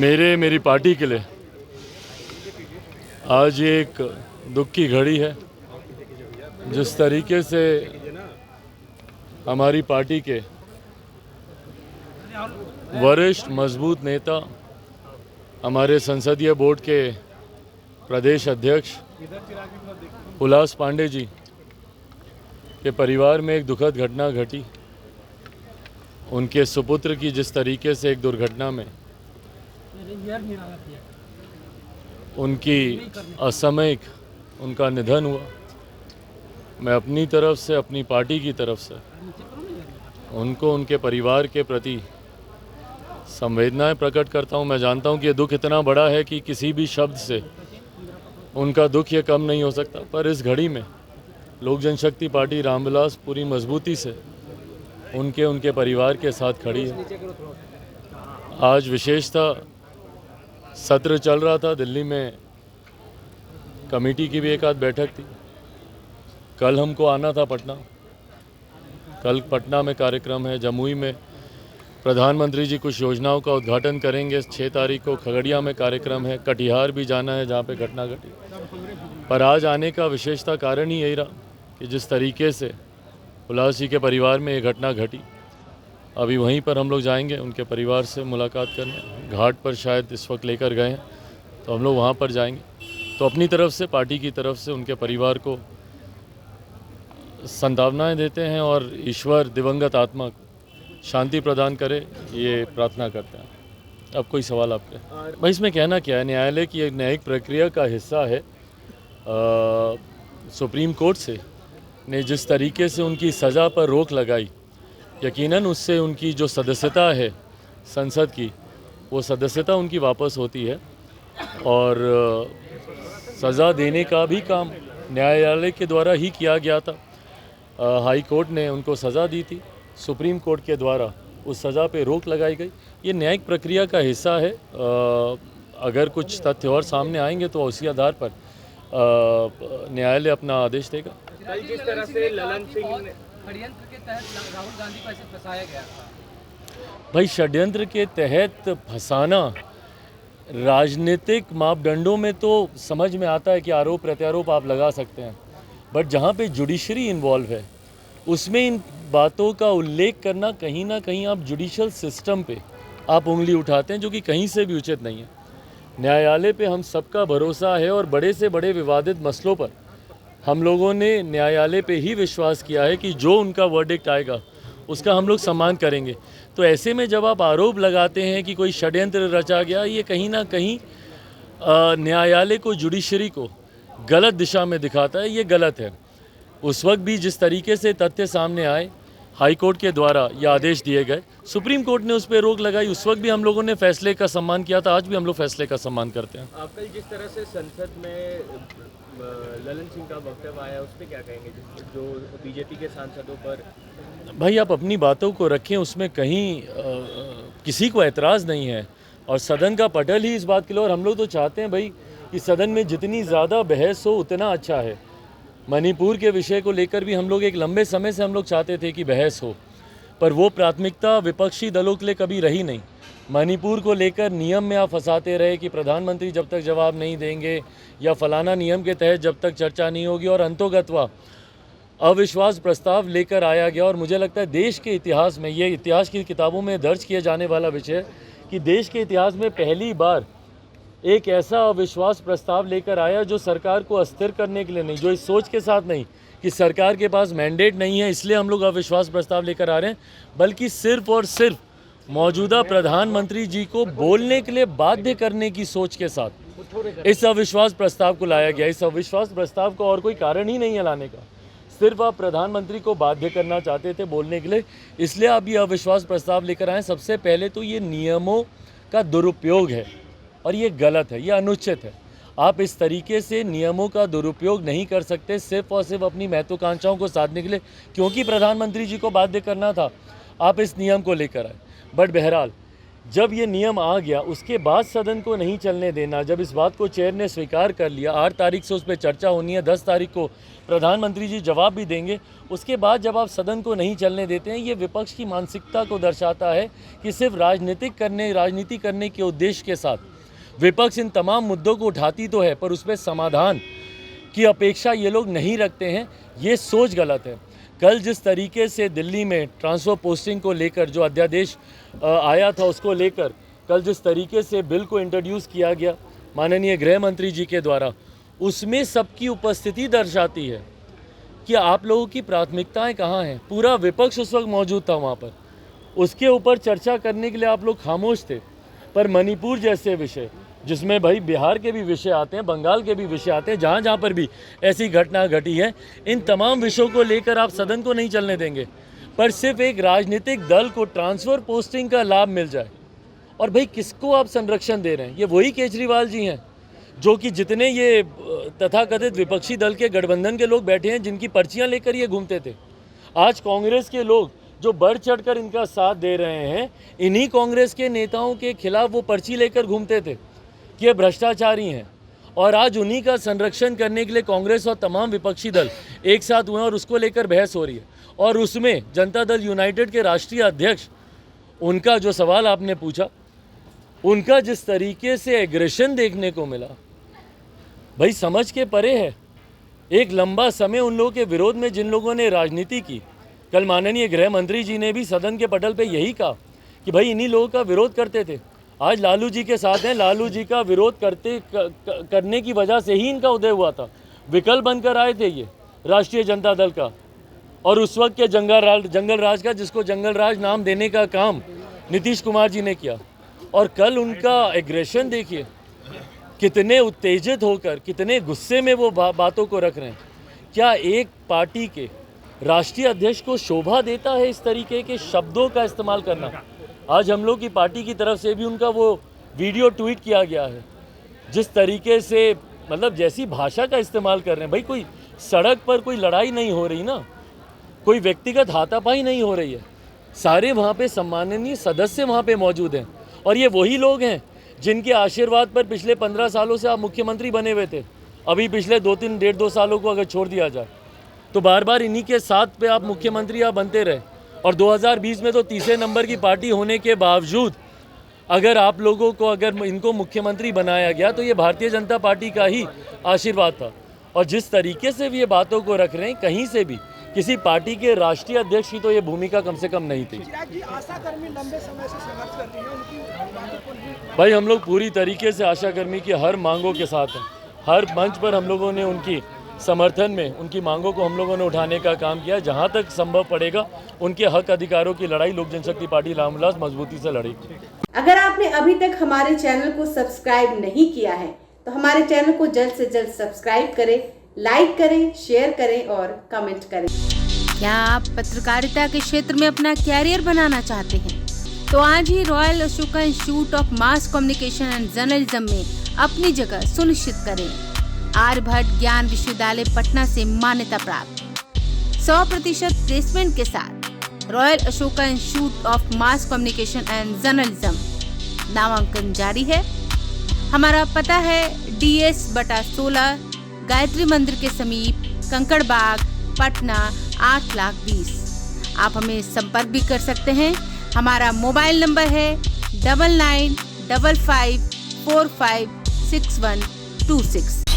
मेरी पार्टी के लिए आज ये एक दुख की घड़ी है। जिस तरीके से हमारी पार्टी के वरिष्ठ मजबूत नेता, हमारे संसदीय बोर्ड के प्रदेश अध्यक्ष हुलास पांडे जी के परिवार में एक दुखद घटना घटी। उनके सुपुत्र की जिस तरीके से एक दुर्घटना में उनकी असामयिक उनका निधन हुआ, मैं अपनी तरफ से, अपनी पार्टी की तरफ से उनको, उनके परिवार के प्रति संवेदनाएं प्रकट करता हूं। मैं जानता हूं कि ये दुख इतना बड़ा है कि किसी भी शब्द से उनका दुख ये कम नहीं हो सकता, पर इस घड़ी में लोक जनशक्ति पार्टी रामविलास पूरी मजबूती से उनके परिवार के साथ खड़ी है। आज विशेषतः सत्र चल रहा था, दिल्ली में कमेटी की भी एक आध बैठक थी। कल हमको आना था पटना, कल पटना में कार्यक्रम है। जमुई में प्रधानमंत्री जी कुछ योजनाओं का उद्घाटन करेंगे। 6 तारीख को खगड़िया में कार्यक्रम है। कटिहार भी जाना है जहाँ पे घटना घटी। पर आज आने का विशेषता कारण ही यही रहा कि जिस तरीके से हुलास जी के परिवार में ये घटना घटी, अभी वहीं पर हम लोग जाएंगे उनके परिवार से मुलाकात करने। घाट पर शायद इस वक्त लेकर गए हैं, तो हम लोग वहाँ पर जाएंगे। तो अपनी तरफ से, पार्टी की तरफ से उनके परिवार को संतावनाएं देते हैं और ईश्वर दिवंगत आत्मा को शांति प्रदान करे, ये प्रार्थना करते हैं। अब कोई सवाल आपके? भाई इसमें कहना क्या है, न्यायालय की एक न्यायिक प्रक्रिया का हिस्सा है। सुप्रीम कोर्ट से ने जिस तरीके से उनकी सज़ा पर रोक लगाई, यकीनन उससे उनकी जो सदस्यता है संसद की, वो सदस्यता उनकी वापस होती है। और सज़ा देने का भी काम न्यायालय के द्वारा ही किया गया था। हाई कोर्ट ने उनको सज़ा दी थी, सुप्रीम कोर्ट के द्वारा उस सज़ा पे रोक लगाई गई। ये न्यायिक प्रक्रिया का हिस्सा है। अगर कुछ तथ्य और सामने आएंगे तो उसी आधार पर न्यायालय अपना आदेश देगा। जिस तरह से ललन सिंह षड्यंत्र के तहत राहुल गांधी को ऐसे फंसाया गया था। भाई षड्यंत्र के तहत फंसाना राजनीतिक मापदंडों में तो समझ में आता है कि आरोप प्रत्यारोप आप लगा सकते हैं, बट जहाँ पे जुडिशरी इन्वॉल्व है उसमें इन बातों का उल्लेख करना कहीं ना कहीं आप जुडिशल सिस्टम पे आप उंगली उठाते हैं, जो कि कहीं से भी उचित नहीं है। न्यायालय पे हम सबका भरोसा है और बड़े से बड़े विवादित मसलों पर हम लोगों ने न्यायालय पे ही विश्वास किया है कि जो उनका वर्डिक्ट आएगा उसका हम लोग सम्मान करेंगे। तो ऐसे में जब आप आरोप लगाते हैं कि कोई षड्यंत्र रचा गया, ये कहीं ना कहीं न्यायालय को, जुडिशरी को गलत दिशा में दिखाता है। ये गलत है। उस वक्त भी जिस तरीके से तथ्य सामने आए, हाई कोर्ट के द्वारा ये आदेश दिए गए, सुप्रीम कोर्ट ने उस पर रोक लगाई, उस वक्त भी हम लोगों ने फैसले का सम्मान किया था। आज भी हम लोग फैसले का सम्मान करते हैं। आप कल जिस तरह से संसद में ललन सिंह का वक्तव्य आया, उस पर क्या कहेंगे, जो बीजेपी के सांसदों पर? भाई आप अपनी बातों को रखें, उसमें कहीं किसी को एतराज़ नहीं है और सदन का पटल ही इस बात के लिए। और हम लोग तो चाहते हैं भाई कि सदन में जितनी ज़्यादा बहस हो उतना अच्छा है। मणिपुर के विषय को लेकर भी हम लोग एक लंबे समय से हम लोग चाहते थे कि बहस हो, पर वो प्राथमिकता विपक्षी दलों के लिए कभी रही नहीं। मणिपुर को लेकर नियम में आप फंसाते रहे कि प्रधानमंत्री जब तक जवाब नहीं देंगे या फलाना नियम के तहत जब तक चर्चा नहीं होगी, और अंतोगत्वा अविश्वास प्रस्ताव लेकर आया गया। और मुझे लगता है देश के इतिहास में, ये इतिहास की किताबों में दर्ज किए जाने वाला विषय है कि देश के इतिहास में पहली बार एक ऐसा अविश्वास प्रस्ताव लेकर आया जो सरकार को अस्थिर करने के लिए नहीं, जो इस सोच के साथ नहीं कि सरकार के पास मैंडेट नहीं है इसलिए हम लोग अविश्वास प्रस्ताव लेकर आ रहे हैं, बल्कि सिर्फ और सिर्फ मौजूदा प्रधानमंत्री जी को बोलने के लिए बाध्य करने की सोच के साथ इस अविश्वास प्रस्ताव को लाया गया। इस अविश्वास प्रस्ताव को और कोई कारण ही नहीं है लाने का, सिर्फ आप प्रधानमंत्री को बाध्य करना चाहते थे बोलने के लिए, इसलिए आप ये अविश्वास प्रस्ताव लेकर आए। सबसे पहले तो ये नियमों का दुरुपयोग है और ये गलत है, ये अनुचित है। आप इस तरीके से नियमों का दुरुपयोग नहीं कर सकते सिर्फ और सिर्फ अपनी महत्वाकांक्षाओं को साधने के लिए। क्योंकि प्रधानमंत्री जी को बाध्य करना था, आप इस नियम को लेकर आए। बट बहरहाल जब ये नियम आ गया उसके बाद सदन को नहीं चलने देना, जब इस बात को चेयर ने स्वीकार कर लिया, 8 तारीख से उस पर चर्चा होनी है, 10 तारीख को प्रधानमंत्री जी जवाब भी देंगे, उसके बाद जब आप सदन को नहीं चलने देते हैं, ये विपक्ष की मानसिकता को दर्शाता है कि सिर्फ राजनीति करने के उद्देश्य के साथ विपक्ष इन तमाम मुद्दों को उठाती तो है पर उस पर समाधान की अपेक्षा ये लोग नहीं रखते हैं। ये सोच गलत है। कल जिस तरीके से दिल्ली में ट्रांसफ़र पोस्टिंग को लेकर जो अध्यादेश आया था उसको लेकर कल जिस तरीके से बिल को इंट्रोड्यूस किया गया माननीय गृह मंत्री जी के द्वारा, उसमें सबकी उपस्थिति दर्शाती है कि आप लोगों की प्राथमिकताएं कहाँ हैं। पूरा विपक्ष उस वक्त मौजूद था वहाँ पर, उसके ऊपर चर्चा करने के लिए आप लोग खामोश थे। पर मणिपुर जैसे विषय जिसमें भाई बिहार के भी विषय आते हैं, बंगाल के भी विषय आते हैं, जहाँ जहाँ पर भी ऐसी घटना घटी है, इन तमाम विषयों को लेकर आप सदन को नहीं चलने देंगे। पर सिर्फ एक राजनीतिक दल को ट्रांसफ़र पोस्टिंग का लाभ मिल जाए, और भाई किसको आप संरक्षण दे रहे हैं? ये वही केजरीवाल जी हैं जो कि जितने ये तथाकथित विपक्षी दल के गठबंधन के लोग बैठे हैं, जिनकी पर्चियाँ लेकर ये घूमते थे। आज कांग्रेस के लोग जो बढ़ चढ़कर इनका साथ दे रहे हैं, इन्हीं कांग्रेस के नेताओं के खिलाफ वो पर्ची लेकर घूमते थे कि ये भ्रष्टाचारी हैं। और आज उन्हीं का संरक्षण करने के लिए कांग्रेस और तमाम विपक्षी दल एक साथ हुए और उसको लेकर बहस हो रही है। और उसमें जनता दल यूनाइटेड के राष्ट्रीय अध्यक्ष, उनका जो सवाल आपने पूछा, उनका जिस तरीके से एग्रेशन देखने को मिला, भाई समझ के परे है। एक लंबा समय उन लोगों के विरोध में जिन लोगों ने राजनीति की, कल माननीय गृह मंत्री जी ने भी सदन के पटल पे यही कहा कि भाई इन्हीं लोगों का विरोध करते थे, आज लालू जी के साथ हैं। लालू जी का विरोध करने की वजह से ही इनका उदय हुआ था। विकल्प बनकर आए थे ये राष्ट्रीय जनता दल का, और उस वक्त के जंगल राज का, जिसको जंगल राज नाम देने का काम नीतीश कुमार जी ने किया। और कल उनका एग्रेशन देखिए, कितने उत्तेजित होकर, कितने गुस्से में वो बातों को रख रहे हैं। क्या एक पार्टी के राष्ट्रीय अध्यक्ष को शोभा देता है इस तरीके के शब्दों का इस्तेमाल करना? आज हम लोग की पार्टी की तरफ से भी उनका वो वीडियो ट्वीट किया गया है, जिस तरीके से मतलब जैसी भाषा का इस्तेमाल कर रहे हैं। भाई कोई सड़क पर कोई लड़ाई नहीं हो रही ना, कोई व्यक्तिगत हाथापाई नहीं हो रही है, सारे वहाँ पे सम्माननीय सदस्य वहाँ पे मौजूद हैं। और ये वही लोग हैं जिनके आशीर्वाद पर पिछले 15 सालों से आप मुख्यमंत्री बने हुए थे। अभी पिछले 1.5-2 सालों को अगर छोड़ दिया जाए तो बार बार इन्हीं के साथ पे आप मुख्यमंत्री आप बनते रहे। और 2020 में तो तीसरे नंबर की पार्टी होने के बावजूद अगर आप लोगों को, अगर इनको मुख्यमंत्री बनाया गया तो ये भारतीय जनता पार्टी का ही आशीर्वाद था। और जिस तरीके से भी ये बातों को रख रहे हैं, कहीं से भी किसी पार्टी के राष्ट्रीय अध्यक्ष की तो ये भूमिका कम से कम नहीं थी। भाई हम लोग पूरी तरीके से आशा कर्मी की हर मांगों के साथ हैं। हर मंच पर हम लोगों ने उनकी समर्थन में उनकी मांगों को हम लोगों ने उठाने का काम किया। जहां तक संभव पड़ेगा उनके हक अधिकारों की लड़ाई लोक जनशक्ति पार्टी रामविलास मजबूती से लड़ेगी। अगर आपने अभी तक हमारे चैनल को सब्सक्राइब नहीं किया है तो हमारे चैनल को जल्द से जल्द सब्सक्राइब करें, लाइक करें, शेयर करें और कमेंट करें। क्या आप पत्रकारिता के क्षेत्र में अपना कैरियर बनाना चाहते हैं? तो आज ही royal Ashoka institute of mass communication and journalism में अपनी जगह सुनिश्चित करें। आर्यभट्ट ज्ञान विश्वविद्यालय पटना से मान्यता प्राप्त 100% प्लेसमेंट के साथ royal Ashoka institute of mass communication and journalism नामांकन जारी है। हमारा पता है DS/16 गायत्री मंदिर के समीप, कंकड़ बाग, पटना 8,20,000। आप हमें संपर्क भी कर सकते हैं। हमारा मोबाइल नंबर है 9955456126।